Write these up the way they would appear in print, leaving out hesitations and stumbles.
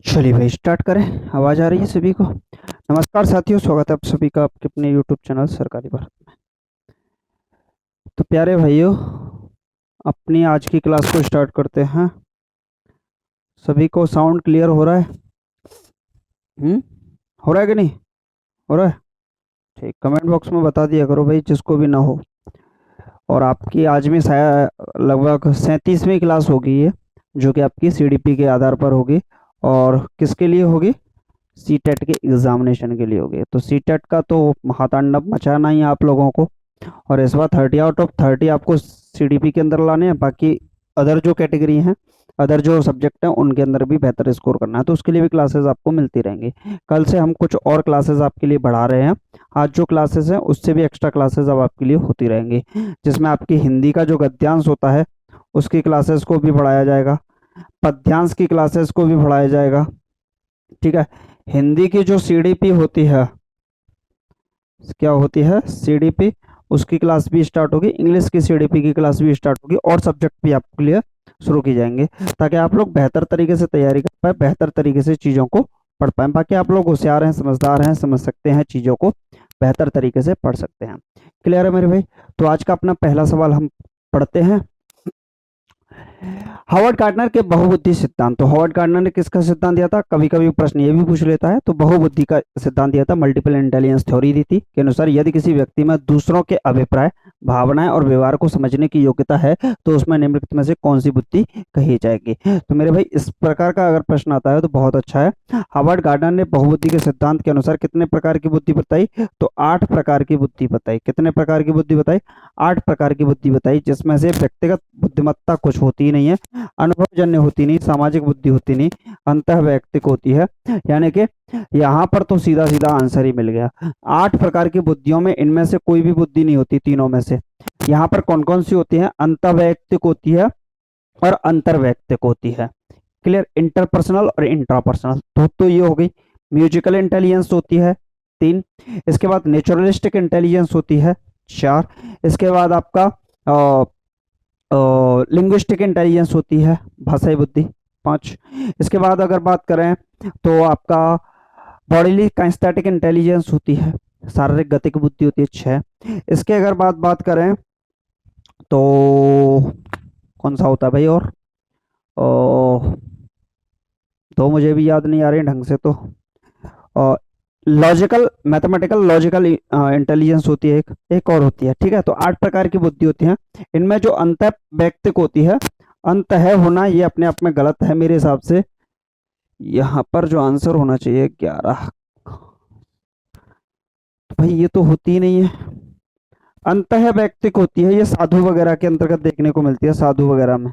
चलिए भाई स्टार्ट करें। आवाज़ आ रही है सभी को? नमस्कार साथियों, स्वागत है आप सभी का आपके अपने यूट्यूब चैनल सरकारी भारत में। तो प्यारे भाइयों, अपनी आज की क्लास को स्टार्ट करते हैं। सभी को साउंड क्लियर हो रहा है? हम्म हो रहा है कि नहीं हो रहा है? ठीक, कमेंट बॉक्स में बता दिया करो भाई जिसको भी ना हो। और आपकी आज में शायद लगभग 37वीं क्लास होगी ये, जो कि आपकी सीडीपी के आधार पर होगी। और किसके लिए होगी? सी टेट के एग्जामिनेशन के लिए होगी। तो सी टेट का तो महातांडव मचाना ही है आप लोगों को। और इस बार 30 आउट ऑफ 30 आपको सीडीपी के अंदर लाने हैं। बाकी अदर जो कैटेगरी हैं, अदर जो सब्जेक्ट हैं, उनके अंदर भी बेहतर स्कोर करना है। तो उसके लिए भी क्लासेस आपको मिलती रहेंगी। कल से हम कुछ और क्लासेस आपके लिए बढ़ा रहे हैं। आज जो क्लासेस हैं उससे भी एक्स्ट्रा क्लासेस अब आपके लिए होती रहेंगी, जिसमें आपकी हिंदी का जो गद्यांश होता है उसकी क्लासेस को भी बढ़ाया जाएगा, पद्यांश की क्लासेस को भी बढ़ाया जाएगा। ठीक है। हिंदी की जो सीडीपी होती है, क्या होती है सीडीपी, उसकी क्लास भी स्टार्ट होगी। इंग्लिश की सीडीपी की क्लास भी स्टार्ट होगी और सब्जेक्ट भी आपके लिए शुरू की जाएंगे, ताकि आप लोग बेहतर तरीके से तैयारी कर पाए, बेहतर तरीके से चीज़ों को पढ़ पाए। बाकी आप लोग होशियार हैं, समझदार हैं, समझ सकते हैं चीज़ों को, बेहतर तरीके से पढ़ सकते हैं। क्लियर है मेरे भाई? तो आज का अपना पहला सवाल हम पढ़ते हैं। हावर्ड गार्डनर के बहुबुद्धि सिद्धांत। तो हावर्ड गार्डनर ने किसका सिद्धांत दिया था? कभी कभी प्रश्न ये भी पूछ लेता है। तो बहुबुद्धि का सिद्धांत दिया था, मल्टीपल इंटेलिजेंस थ्योरी दी थी, के अनुसार यदि किसी व्यक्ति में दूसरों के अभिप्राय, भावनाएं और व्यवहार को समझने की योग्यता है तो उसमें निम्नलिखित में से कौन सी बुद्धि कही जाएगी? तो मेरे भाई इस प्रकार का अगर प्रश्न आता है तो बहुत अच्छा है। हावर्ड गार्डनर ने बहुबुद्धि के सिद्धांत के अनुसार कितने प्रकार की बुद्धि बताई? तो 8 प्रकार की बुद्धि बताई। कितने प्रकार की बुद्धि बताई? 8 प्रकार की बुद्धि बताई, जिसमें से व्यक्तिगत बुद्धिमत्ता कुछ होती ही नहीं है, अनुभवजन्य होती नहीं, सामाजिक बुद्धि होती नहीं, अंतः वैयक्तिक होती है। यानी कि यहाँ पर तो सीधा सीधा आंसर ही मिल गया। 8 प्रकार की बुद्धियों में इनमें से कोई भी बुद्धि नहीं होती, तीनों में से। यहाँ पर कौन कौन सी होती है? अंतः वैयक्तिक होती है और अंतर वैयक्तिक होती है। क्लियर? इंटरपर्सनल और इंट्रापर्सनल। तो ये हो गई। म्यूजिकल इंटेलिजेंस होती है 3। इसके बाद नेचुरलिस्टिक इंटेलिजेंस होती है 4। इसके बाद आपका लिंग्विस्टिक इंटेलिजेंस होती है, भाषाई बुद्धि 5। इसके बाद अगर बात करें तो आपका बॉडीली काइनेस्थेटिक इंटेलिजेंस होती है, शारीरिक गतिक बुद्धि होती है 6। इसके अगर बात करें तो कौन सा होता है भाई? और दो मुझे भी याद नहीं आ रहे ढंग से। तो लॉजिकल मैथमेटिकल लॉजिकल इंटेलिजेंस होती है, एक और होती है। ठीक है। तो 8 प्रकार की बुद्धि होती है। इनमें जो अंत वैयक्तिक होती है, अंत है होना, ये अपने आप में गलत है मेरे हिसाब से। यहाँ पर जो आंसर होना चाहिए 11। भाई ये तो होती ही नहीं है। अंत है वैयक्तिक होती है, ये साधु वगैरह के अंतर्गत देखने को मिलती है, साधु वगैरह में।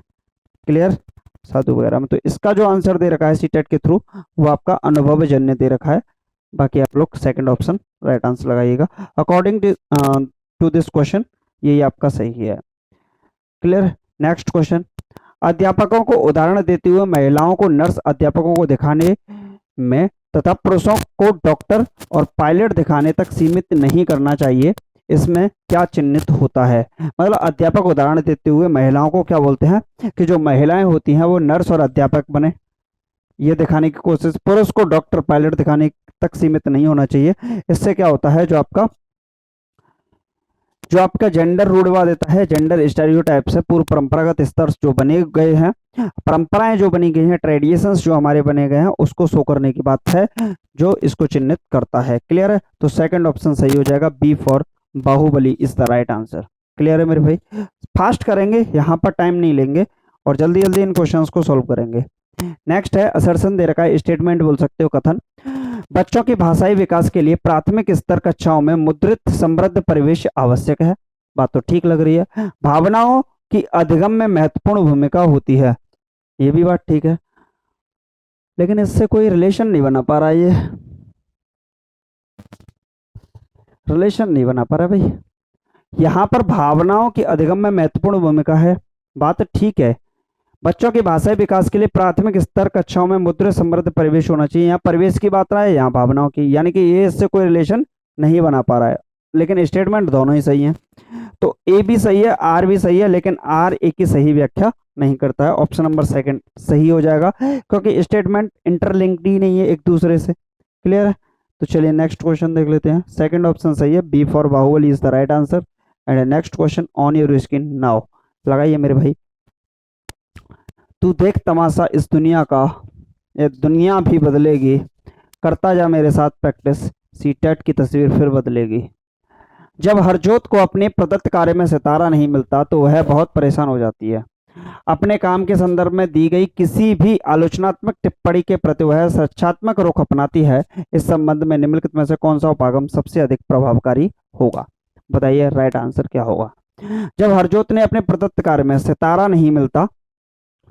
क्लियर? साधु वगैरह में। तो इसका जो आंसर दे रखा है सीटेट के थ्रू, वो आपका अनुभवजन्य दे रखा है। बाकी आप लोग सेकंड ऑप्शन राइट आंसर लगाइएगा। अकॉर्डिंग टू दिस क्वेश्चन यही आपका सही है। क्लियर? Next question. अध्यापकों को उदाहरण देते हुए महिलाओं को नर्स अध्यापकों को दिखाने में तथा पुरुषों को डॉक्टर और पायलट दिखाने तक सीमित नहीं करना चाहिए, इसमें क्या चिन्हित होता है? मतलब अध्यापक उदाहरण देते हुए महिलाओं को क्या बोलते हैं कि जो महिलाएं होती हैं वो नर्स और अध्यापक बने, ये दिखाने की कोशिश। पुरुष को डॉक्टर पायलट दिखाने तक सीमित नहीं होना चाहिए। इससे क्या होता है, जो आपका जेंडर रूढ़िवाद देता है, जेंडर स्टेरियोटाइप्स है, पूर्व परंपरागत स्तर जो बने गए हैं, परंपराएं जो बनी गई हैं, ट्रेडिशंस जो हमारे बने गए हैं, उसको शो करने की बात है, जो इसको चिन्हित करता है। क्लियर है? तो सेकंड ऑप्शन सही हो जाएगा, B for Baahubali is the right answer. Clear है मेरे भाई? फास्ट करेंगे, यहाँ पर टाइम नहीं लेंगे और जल्दी जल्दी इन क्वेश्चंस को सॉल्व करेंगे। नेक्स्ट है असर्शन दे रखा है, स्टेटमेंट बोल सकते हो, कथन। बच्चों के भाषाई विकास के लिए प्राथमिक स्तर कक्षाओं में मुद्रित समृद्ध परिवेश आवश्यक है। बात तो ठीक लग रही है। भावनाओं की अधिगम में महत्वपूर्ण भूमिका होती है, ये भी बात ठीक है, लेकिन इससे कोई रिलेशन नहीं बना पा रहा। ये रिलेशन नहीं बना पा रहा भाई। यहाँ पर भावनाओं की अधिगम में महत्वपूर्ण भूमिका है, बात ठीक है। बच्चों के भाषाई विकास के लिए प्राथमिक स्तर कक्षाओं में मुद्रित समृद्ध परिवेश होना चाहिए, यहाँ परिवेश की बात रहा है, यहाँ भावनाओं की, यानी कि ये इससे कोई रिलेशन नहीं बना पा रहा है। लेकिन स्टेटमेंट दोनों ही सही हैं। तो ए भी सही है, आर भी सही है, लेकिन आर ए की सही व्याख्या नहीं करता है। ऑप्शन नंबर सेकंड सही हो जाएगा, क्योंकि स्टेटमेंट इंटरलिंक्ड ही नहीं है एक दूसरे से। क्लियर है? तो चलिए नेक्स्ट क्वेश्चन देख लेते हैं। सेकंड ऑप्शन सही है, B for Baahubali is the right answer. And next question on your screen now, लगाइए मेरे भाई। तू देख तमाशा इस दुनिया का, ये दुनिया भी बदलेगी, करता जा मेरे साथ प्रैक्टिस, सीटेट की तस्वीर फिर बदलेगी। जब हरजोत को अपने प्रदत्त कार्य में सितारा नहीं मिलता तो वह बहुत परेशान हो जाती है। अपने काम के संदर्भ में दी गई किसी भी आलोचनात्मक टिप्पणी के प्रति वह रक्षात्मक रुख अपनाती है। इस संबंध में निम्नलिखित में से कौन सा उपागम सबसे अधिक प्रभावकारी होगा? बताइए राइट आंसर क्या होगा। जब हरजोत ने अपने प्रदत्त कार्य में सितारा नहीं मिलता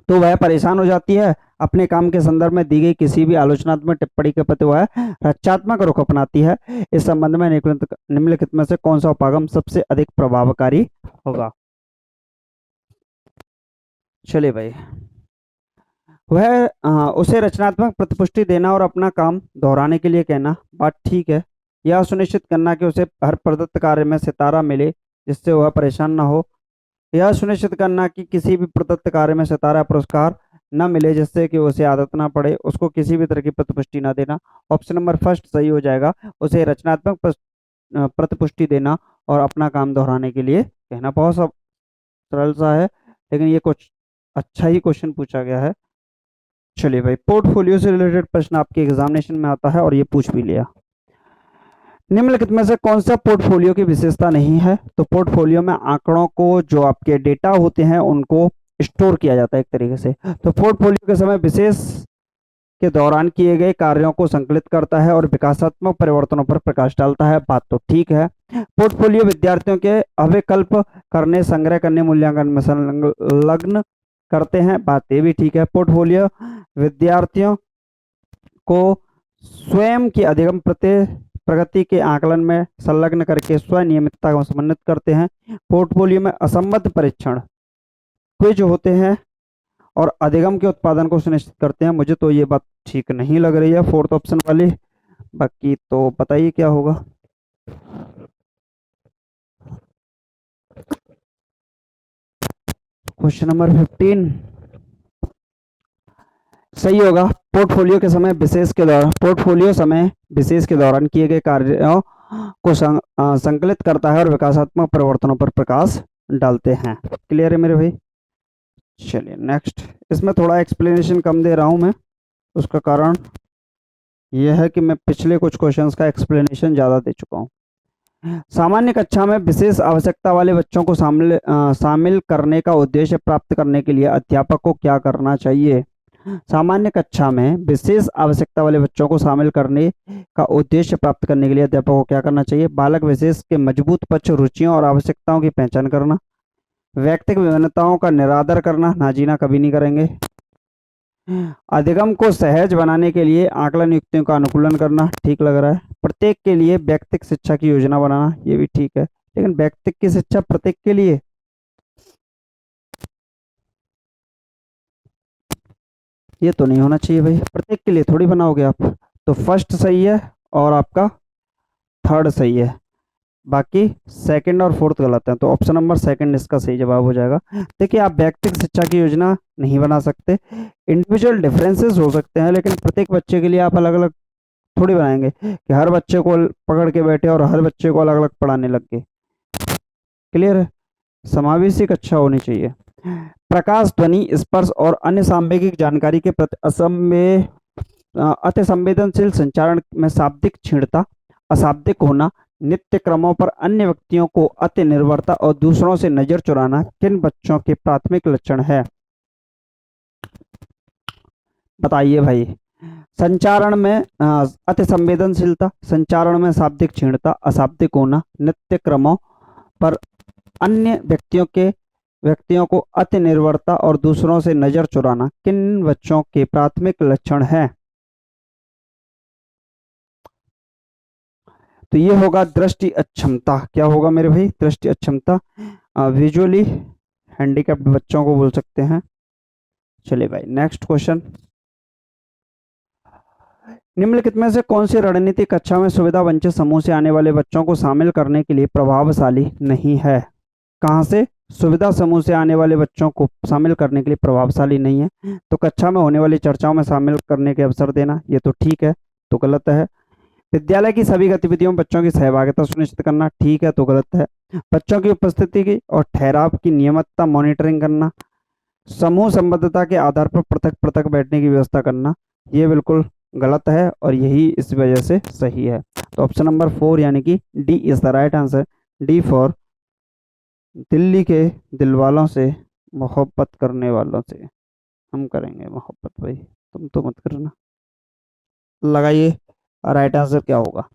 तो वह परेशान हो जाती है। अपने काम के संदर्भ में दी गई किसी भी आलोचनात्मक टिप्पणी के प्रति वह रक्षात्मक रुख अपनाती है। इस संबंध में निम्नलिखित में से कौन सा उपागम सबसे अधिक प्रभावकारी होगा? चलिए भाई, वह उसे रचनात्मक प्रतिपुष्टि देना और अपना काम दोहराने के लिए कहना, बात ठीक है। यह सुनिश्चित करना कि उसे हर प्रदत्त कार्य में सितारा मिले जिससे वह परेशान न हो। यह सुनिश्चित करना कि किसी भी प्रदत्त कार्य में सितारा पुरस्कार न मिले जिससे कि उसे आदत ना पड़े, उसको किसी भी तरह की प्रतिपुष्टि ना देना। ऑप्शन नंबर फर्स्ट सही हो जाएगा, उसे रचनात्मक प्रतिपुष्टि देना और अपना काम दोहराने के लिए कहना। बहुत सरल सा है, लेकिन ये कुछ अच्छा ही क्वेश्चन पूछा गया है। चलिए भाई, पोर्टफोलियो से रिलेटेड प्रश्न आपके एग्जामिनेशन में आता है और ये पूछ भी लिया। निम्नलिखित में से कौन सा पोर्टफोलियो की विशेषता नहीं है? तो पोर्टफोलियो में आंकड़ों को, जो आपके डेटा होते हैं, उनको स्टोर किया जाता है एक तरीके से। तो पोर्टफोलियो के समय विशेष के दौरान किए गए कार्यों को संकलित करता है और विकासात्मक परिवर्तनों पर प्रकाश डालता है, बात तो ठीक है। पोर्टफोलियो विद्यार्थियों के अभिकल्प करने, संग्रह करने, मूल्यांकन में संलग्न करते हैं, बात ये भी ठीक है। पोर्टफोलियो विद्यार्थियों को स्वयं की अधिगम प्रगति के आकलन में संलग्न करके स्वनियमितता को समन्वित करते हैं। पोर्टफोलियो में असंबद्ध परीक्षण, क्विज होते हैं और अधिगम के उत्पादन को सुनिश्चित करते हैं। मुझे तो ये बात ठीक नहीं लग रही है, फोर्थ ऑप्शन वाली। बाकी तो बताइए क्या होगा। क्वेश्चन नंबर 15 सही होगा। पोर्टफोलियो के समय विशेष के दौरान, पोर्टफोलियो समय विशेष के दौरान किए गए कार्यों को संकलित करता है और विकासात्मक परिवर्तनों पर प्रकाश डालते हैं। क्लियर है मेरे भाई? चलिए नेक्स्ट। इसमें थोड़ा एक्सप्लेनेशन कम दे रहा हूं मैं, उसका कारण यह है कि मैं पिछले कुछ क्वेश्चंस का एक्सप्लेनेशन ज़्यादा दे चुका हूं। सामान्य कक्षा में विशेष आवश्यकता वाले बच्चों को शामिल करने का उद्देश्य प्राप्त करने के लिए अध्यापक को क्या करना चाहिए? सामान्य कक्षा में विशेष आवश्यकता वाले बच्चों को शामिल करने का उद्देश्य प्राप्त करने के लिए अध्यापक को क्या करना चाहिए? बालक विशेष के मजबूत पक्ष, रुचियों और आवश्यकताओं की पहचान करना, व्यक्तिगत विभिन्नताओं का निरादर करना, नाजीना कभी नहीं करेंगे, अधिगम को सहज बनाने के लिए आकलन युक्तियों का अनुकूलन करना, ठीक लग रहा है। प्रत्येक के लिए व्यक्तिगत शिक्षा की योजना बनाना, ये भी ठीक है। लेकिन व्यक्तिगत की शिक्षा प्रत्येक के लिए, ये तो नहीं होना चाहिए भाई। प्रत्येक के लिए थोड़ी बनाओगे आप। तो फर्स्ट सही है और आपका थर्ड सही है, बाकी सेकंड और फोर्थ गलत है। तो ऑप्शन नंबर सेकंड इसका सही जवाब हो जाएगा। देखिए, आप व्यक्तिगत शिक्षा की योजना नहीं बना सकते। इंडिविजुअल डिफरेंसेस हो सकते हैं, लेकिन प्रत्येक बच्चे के लिए आप अलग अलग थोड़ी बनाएंगे कि हर बच्चे को पकड़ के बैठे और हर बच्चे को अलग अलग पढ़ाने लग गए। क्लियर है? समावेशी कक्षा होनी चाहिए। प्रकाश, ध्वनि, स्पर्श और अन्य सांवेगिक जानकारी के प्रति अति संवेदनशील संचारण में शाब्दिक क्षीणता, अशाब्दिक होना, नित्य क्रमों पर अन्य व्यक्तियों को अति निर्भरता और दूसरों से नजर चुराना किन बच्चों के प्राथमिक लक्षण है? बताइए भाई। संचारण में अति संवेदनशीलता, संचारण में शाब्दिक क्षीणता, अशाब्दिक होना, नित्य क्रमों पर अन्य व्यक्तियों को अति निर्भरता और दूसरों से नजर चुराना किन बच्चों के प्राथमिक लक्षण है? तो ये होगा दृष्टि अक्षमता। क्या होगा मेरे भाई? दृष्टि अक्षमता। विजुअली हैंडीकैप्ड बच्चों को बोल सकते हैं। चलिए भाई नेक्स्ट क्वेश्चन। निम्नलिखित में से कौन सी रणनीति कक्षा में सुविधा वंचित समूह से आने वाले बच्चों को शामिल करने के लिए प्रभावशाली नहीं है? कहाँ से? सुविधा समूह से आने वाले बच्चों को शामिल करने के लिए प्रभावशाली नहीं है। तो कक्षा में होने वाली चर्चाओं में शामिल करने के अवसर देना, ये तो ठीक है, तो गलत है। विद्यालय की सभी गतिविधियों में बच्चों की सहभागिता सुनिश्चित करना, ठीक है, तो गलत है। बच्चों की उपस्थिति की और ठहराव की नियमितता मॉनिटरिंग करना, समूह संबद्धता के आधार पर पृथक पृथक बैठने की व्यवस्था करना, ये बिल्कुल गलत है और यही इस वजह से सही है। तो ऑप्शन नंबर 4 यानी कि D is the right answer. D for Delhi के दिल वालों से मोहब्बत करने वालों से हम करेंगे मोहब्बत भाई, तुम तो मत करना। लगाइए राइट आंसर क्या होगा।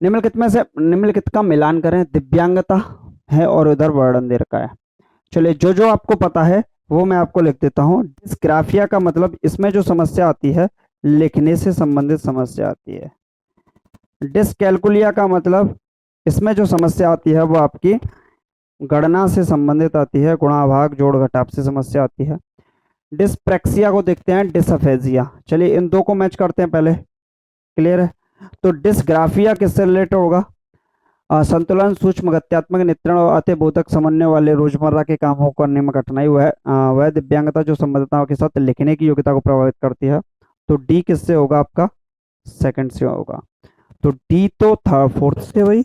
निम्नलिखित में से निम्नलिखित का मिलान करें। दिव्यांगता है और उधर वर्णन दे रखा है। चलिए जो जो आपको पता है वो मैं आपको लिख देता हूँ। डिस्ग्राफिया का मतलब इसमें जो समस्या आती है लिखने से संबंधित समस्या आती है। डिस्कैलकुलिया का मतलब इसमें जो समस्या आती है वो आपकी गणना से संबंधित आती है, गुणा भाग जोड़ घटाव से समस्या आती है। डिस्प्रैक्सिया को देखते हैं, डिसअफेजिया। चलिए इन दो को मैच करते हैं पहले, क्लियर है। तो डिस्ग्राफिया किससे रिलेटेड होगा? संतुलन, सूक्ष्म गत्यात्मक नियंत्रण और अति बोधक समन्वय वाले रोजमर्रा के कामों को करने में कठिनाई वह दिव्यांगता जो संबद्धताओं के साथ लिखने की योग्यता को प्रभावित करती है। तो डी किससे होगा? आपका सेकंड से होगा। तो डी तो थर्ड फोर्थ से वही।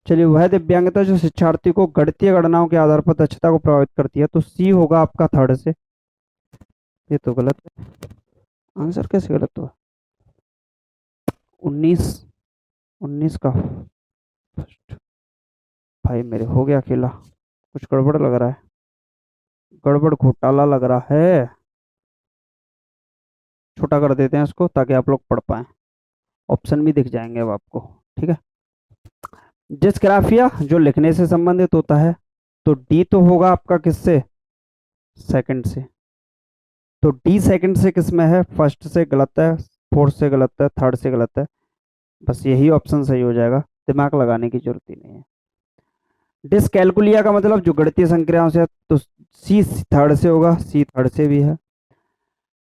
चलिए वह दिव्यांगता जो शिक्षार्थी को गणितीय गणनाओं के आधार पर दक्षता को प्रभावित करती है, तो सी होगा आपका थर्ड से। ये तो गलत है, आंसर कैसे गलत हुआ? 19 19 का फर्स्ट। भाई मेरे हो गया अकेला, कुछ गड़बड़ लग रहा है, गड़बड़ घोटाला लग रहा है। छोटा कर देते हैं इसको ताकि आप लोग पढ़ पाएं, ऑप्शन भी दिख जाएंगे अब आपको, ठीक है। डिस्ग्राफिया जो लिखने से संबंधित होता है, तो डी तो होगा आपका किससे? सेकंड से। तो डी सेकंड से किस में है? फर्स्ट से गलत है, फोर्थ से गलत है, थर्ड से गलत है। बस यही ऑप्शन सही हो जाएगा, दिमाग लगाने की जरूरत ही नहीं है। डिसकैलकुलिया का मतलब जो गणितीय संक्रियाओं से है, तो सी थर्ड से होगा, सी थर्ड से भी है।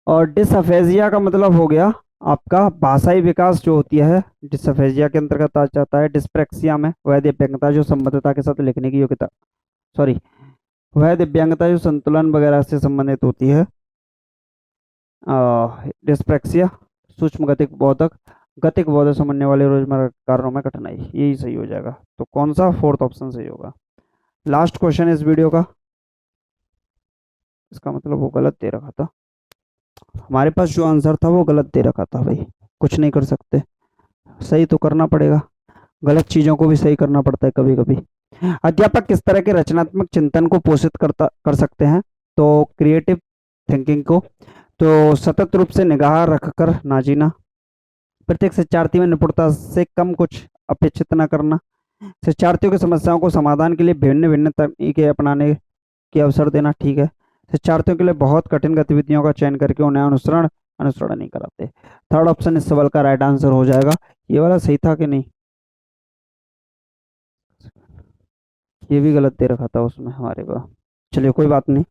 और डिसअफेजिया का मतलब हो गया आपका भाषाई विकास जो होती है, डिसअफेजिया के अंतर्गत आ जाता है। डिस्प्रैक्सिया में वह दिव्यांगता जो संबद्धता के साथ लिखने की योग्यता, सॉरी, वह दिव्यांगता जो संतुलन वगैरह से संबंधित होती है। डिस्प्रैक्सिया सूक्ष्म गतिक बोधक समझने वाले रोजमर्रा के कारणों में कठिनाई, यही सही हो जाएगा। तो कौन सा? फोर्थ ऑप्शन सही होगा। लास्ट क्वेश्चन इस वीडियो का, इसका मतलब वो गलत दे रखा था, हमारे पास जो आंसर था वो गलत दे रखा था भाई, कुछ नहीं कर सकते, सही तो करना पड़ेगा, गलत चीजों को भी सही करना पड़ता है कभी कभी। अध्यापक किस तरह के रचनात्मक चिंतन को पोषित कर सकते हैं? तो क्रिएटिव थिंकिंग को। तो सतत रूप से निगाह रखकर ना जीना, प्रत्येक शिक्षार्थी में निपुणता से कम कुछ अपेक्षित न करना, शिक्षार्थियों की समस्याओं को समाधान के लिए भिन्न भिन्न तरीके अपनाने के अवसर देना, ठीक है। शिक्षार्थियों के लिए बहुत कठिन गतिविधियों का चयन करके उन्हें अनुसरण नहीं कराते। थर्ड ऑप्शन इस सवाल का राइट आंसर हो जाएगा। ये वाला सही था कि नहीं? ये भी गलत दे रखा था उसमें हमारे को, चलिए कोई बात नहीं।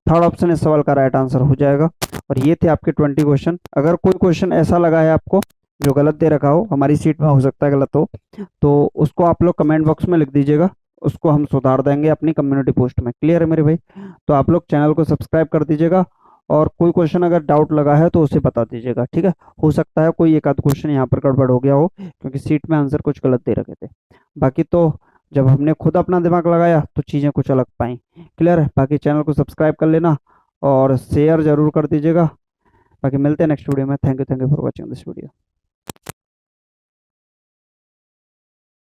थर्ड ऑप्शन इस सवाल का राइट आंसर हो जाएगा। और ये थे आपके 20 क्वेश्चन। अगर कोई क्वेश्चन ऐसा लगा है आपको जो गलत दे रखा हो, हमारी सीट में हो सकता है गलत हो, तो उसको आप लोग कमेंट बॉक्स में लिख दीजिएगा, उसको हम सुधार देंगे अपनी कम्युनिटी पोस्ट में। क्लियर है मेरे भाई? तो आप लोग चैनल को सब्सक्राइब कर दीजिएगा, और कोई क्वेश्चन अगर डाउट लगा है तो उसे बता दीजिएगा, ठीक है। हो सकता है कोई एक आध क्वेश्चन यहाँ पर गड़बड़ हो गया हो, क्योंकि सीट में आंसर कुछ गलत दे रखे थे। बाकी तो जब हमने खुद अपना दिमाग लगाया तो चीज़ें कुछ अलग पाई। क्लियर है? बाकी चैनल को सब्सक्राइब कर लेना और शेयर जरूर कर दीजिएगा। बाकी मिलते हैं नेक्स्ट वीडियो में। Thank you for watching this video.